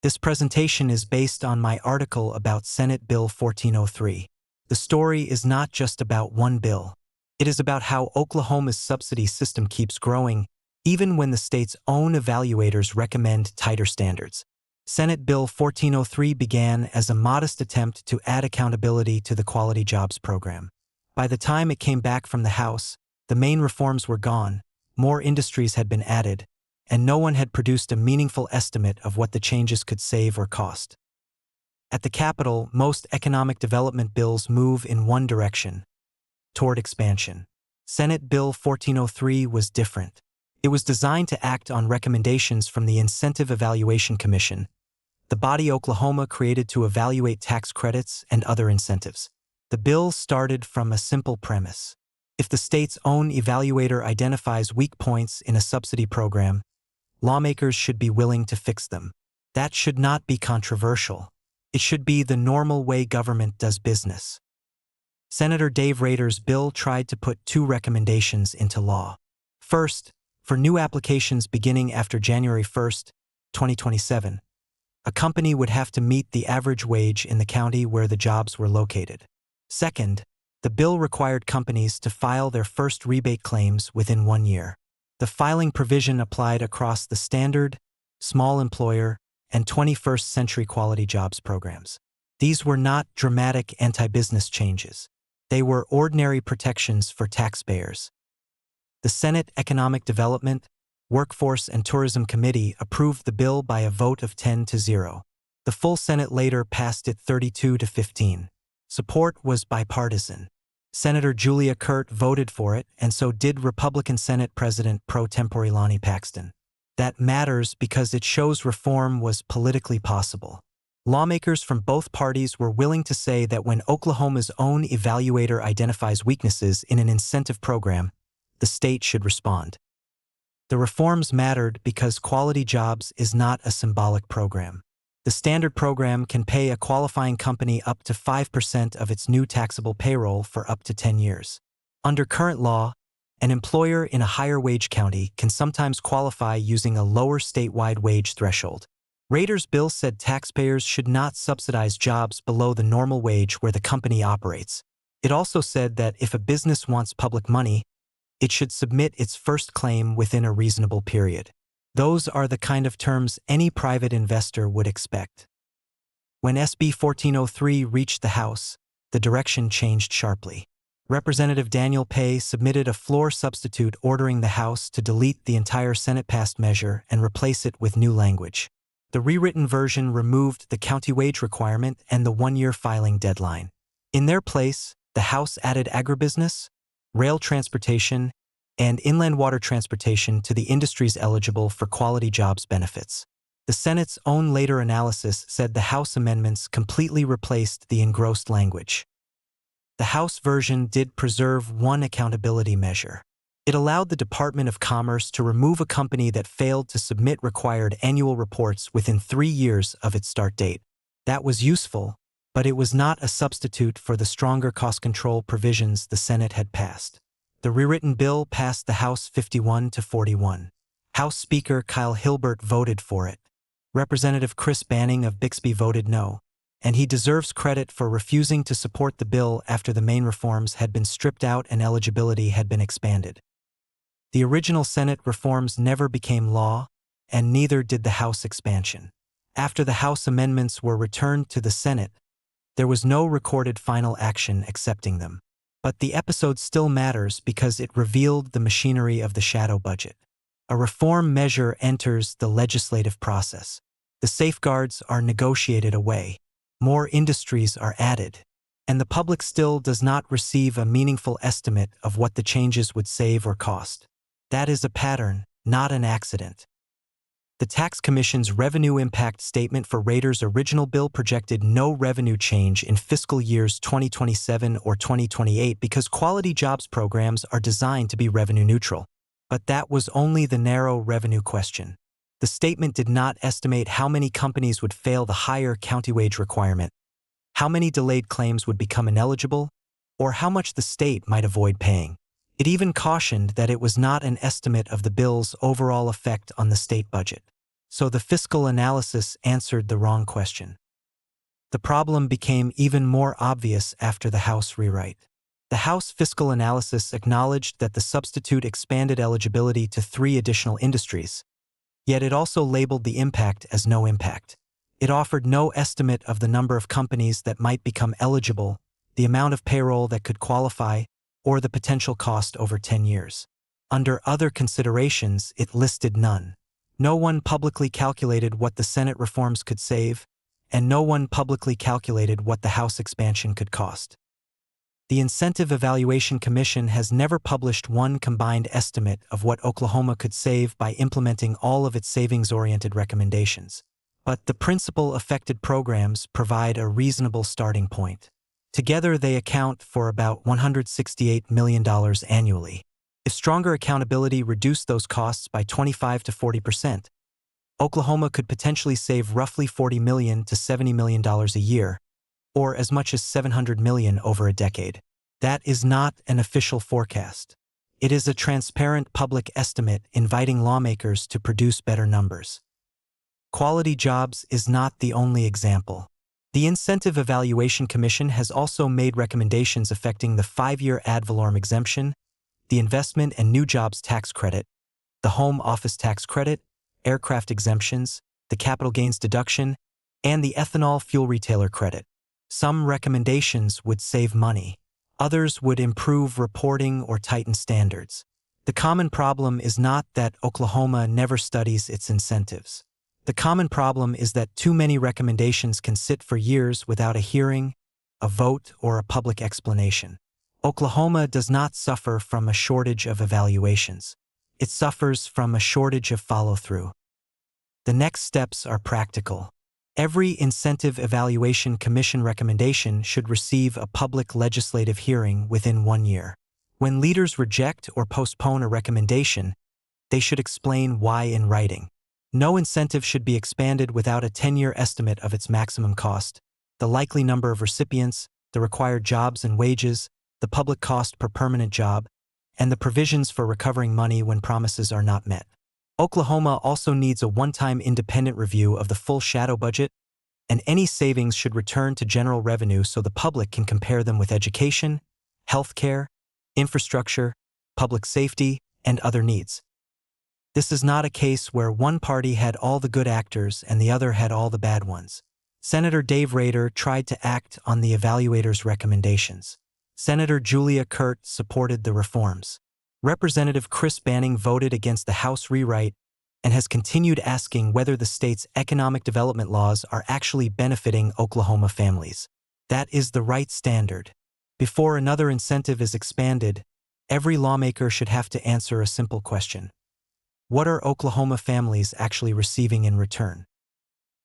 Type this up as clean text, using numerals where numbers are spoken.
This presentation is based on my article about Senate Bill 1403. The story is not just about one bill. It is about how Oklahoma's subsidy system keeps growing, even when the state's own evaluators recommend tighter standards. Senate Bill 1403 began as a modest attempt to add accountability to the Quality Jobs program. By the time it came back from the House, the main reforms were gone, more industries had been added, and no one had produced a meaningful estimate of what the changes could save or cost. At the Capitol, most economic development bills move in one direction, toward expansion. Senate Bill 1403 was different. It was designed to act on recommendations from the Incentive Evaluation Commission, the body Oklahoma created to evaluate tax credits and other incentives. The bill started from a simple premise. If the state's own evaluator identifies weak points in a subsidy program, lawmakers should be willing to fix them. That should not be controversial. It should be the normal way government does business. Senator Dave Rader's bill tried to put two recommendations into law. First, for new applications beginning after January 1, 2027, a company would have to meet the average wage in the county where the jobs were located. Second, the bill required companies to file their first rebate claims within 1 year. The filing provision applied across the standard, small employer, and 21st Century Quality Jobs programs. These were not dramatic anti-business changes. They were ordinary protections for taxpayers. The Senate Economic Development, Workforce and Tourism Committee approved the bill by a vote of 10-0. The full Senate later passed it 32-15. Support was bipartisan. Senator Julia Curt voted for it, and so did Republican Senate President pro tempore Lonnie Paxton. That matters because it shows reform was politically possible. Lawmakers from both parties were willing to say that when Oklahoma's own evaluator identifies weaknesses in an incentive program, the state should respond. The reforms mattered because Quality Jobs is not a symbolic program. The standard program can pay a qualifying company up to 5% of its new taxable payroll for up to 10 years. Under current law, an employer in a higher wage county can sometimes qualify using a lower statewide wage threshold. Rader's bill said taxpayers should not subsidize jobs below the normal wage where the company operates. It also said that if a business wants public money, it should submit its first claim within a reasonable period. Those are the kind of terms any private investor would expect. When SB 1403 reached the House, the direction changed sharply. Representative Daniel Pay submitted a floor substitute ordering the House to delete the entire Senate-passed measure and replace it with new language. The rewritten version removed the county wage requirement and the 1-year filing deadline. In their place, the House added agribusiness, rail transportation, and inland water transportation to the industries eligible for Quality Jobs benefits. The Senate's own later analysis said the House amendments completely replaced the engrossed language. The House version did preserve one accountability measure. It allowed the Department of Commerce to remove a company that failed to submit required annual reports within 3 years of its start date. That was useful, but it was not a substitute for the stronger cost control provisions the Senate had passed. The rewritten bill passed the House 51-41. House Speaker Kyle Hilbert voted for it. Representative Chris Banning of Bixby voted no, and he deserves credit for refusing to support the bill after the main reforms had been stripped out and eligibility had been expanded. The original Senate reforms never became law, and neither did the House expansion. After the House amendments were returned to the Senate, there was no recorded final action accepting them. But the episode still matters because it revealed the machinery of the shadow budget. A reform measure enters the legislative process. The safeguards are negotiated away. More industries are added. And the public still does not receive a meaningful estimate of what the changes would save or cost. That is a pattern, not an accident. The Tax Commission's revenue impact statement for Rader's original bill projected no revenue change in fiscal years 2027 or 2028 because Quality Jobs programs are designed to be revenue neutral. But that was only the narrow revenue question. The statement did not estimate how many companies would fail the higher county wage requirement, how many delayed claims would become ineligible, or how much the state might avoid paying. It even cautioned that it was not an estimate of the bill's overall effect on the state budget. so the fiscal analysis answered the wrong question. The problem became even more obvious after the House rewrite. The House fiscal analysis acknowledged that the substitute expanded eligibility to 3 additional industries, yet it also labeled the impact as no impact. It offered no estimate of the number of companies that might become eligible, the amount of payroll that could qualify, or the potential cost over 10 years. Under other considerations, it listed none. No one publicly calculated what the Senate reforms could save, and no one publicly calculated what the House expansion could cost. The Incentive Evaluation Commission has never published one combined estimate of what Oklahoma could save by implementing all of its savings-oriented recommendations. But the principal affected programs provide a reasonable starting point. Together, they account for about $168 million annually. If stronger accountability reduced those costs by 25 to 40%, Oklahoma could potentially save roughly $40 million to $70 million a year, or as much as $700 million over a decade. That is not an official forecast. It is a transparent public estimate inviting lawmakers to produce better numbers. Quality jobs is not the only example. The Incentive Evaluation Commission has also made recommendations affecting the 5-year ad valorem exemption, the Investment and New Jobs Tax Credit, the Home Office Tax Credit, aircraft exemptions, the capital gains deduction, and the ethanol fuel retailer credit. Some recommendations would save money. Others would improve reporting or tighten standards. The common problem is not that Oklahoma never studies its incentives. The common problem is that too many recommendations can sit for years without a hearing, a vote, or a public explanation. Oklahoma does not suffer from a shortage of evaluations. It suffers from a shortage of follow-through. The next steps are practical. Every Incentive Evaluation Commission recommendation should receive a public legislative hearing within 1 year. When leaders reject or postpone a recommendation, they should explain why in writing. No incentive should be expanded without a 10-year estimate of its maximum cost, the likely number of recipients, the required jobs and wages, the public cost per permanent job, and the provisions for recovering money when promises are not met. Oklahoma also needs a one-time independent review of the full shadow budget, and any savings should return to general revenue so the public can compare them with education, healthcare, infrastructure, public safety, and other needs. This is not a case where one party had all the good actors and the other had all the bad ones. Senator Dave Rader tried to act on the evaluators' recommendations. Senator Julia Curt supported the reforms. Representative Chris Banning voted against the House rewrite and has continued asking whether the state's economic development laws are actually benefiting Oklahoma families. That is the right standard. Before another incentive is expanded, every lawmaker should have to answer a simple question. What are Oklahoma families actually receiving in return?